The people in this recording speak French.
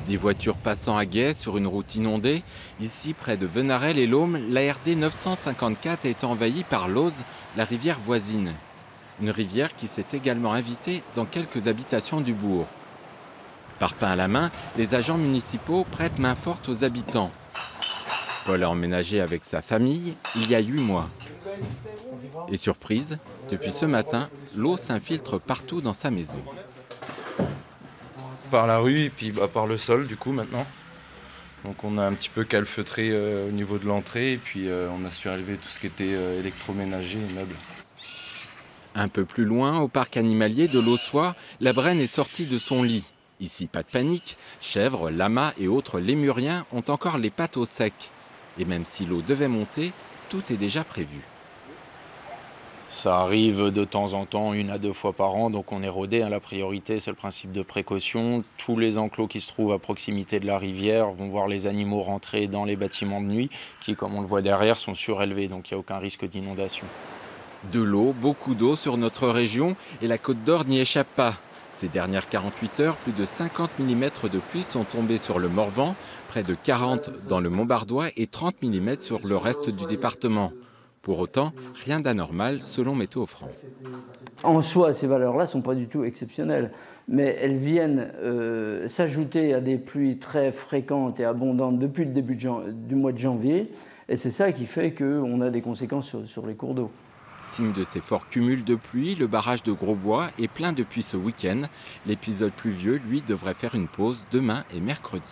Des voitures passant à guet sur une route inondée. Ici, près de Venarel et l'Aume, la RD 954 a été envahie par l'Auze, la rivière voisine. Une rivière qui s'est également invitée dans quelques habitations du bourg. Parpaing à la main, les agents municipaux prêtent main forte aux habitants. Paul a emménagé avec sa famille il y a 8 mois. Et surprise, depuis ce matin, l'eau s'infiltre partout dans sa maison. Par la rue et puis par le sol du coup maintenant. Donc on a un petit peu calfeutré au niveau de l'entrée et puis on a surélevé tout ce qui était électroménager et meubles. Un peu plus loin, au parc animalier de l'Aussois, la Brenne est sortie de son lit. Ici, pas de panique, chèvres, lamas et autres lémuriens ont encore les pattes au sec. Et même si l'eau devait monter, tout est déjà prévu. Ça arrive de temps en temps, 1 à 2 fois par an, donc on est rodé. La priorité, c'est le principe de précaution. Tous les enclos qui se trouvent à proximité de la rivière vont voir les animaux rentrer dans les bâtiments de nuit, qui, comme on le voit derrière, sont surélevés, donc il n'y a aucun risque d'inondation. De l'eau, beaucoup d'eau sur notre région, et la Côte d'Or n'y échappe pas. Ces dernières 48 heures, plus de 50 mm de pluie sont tombés sur le Morvan, près de 40 dans le Montbardois et 30 mm sur le reste du département. Pour autant, rien d'anormal selon Météo France. En soi, ces valeurs-là ne sont pas du tout exceptionnelles, mais elles viennent s'ajouter à des pluies très fréquentes et abondantes depuis le début du mois de janvier, et c'est ça qui fait qu'on a des conséquences sur les cours d'eau. Signe de ces forts cumuls de pluie, le barrage de Grosbois est plein depuis ce week-end. L'épisode pluvieux, lui, devrait faire une pause demain et mercredi.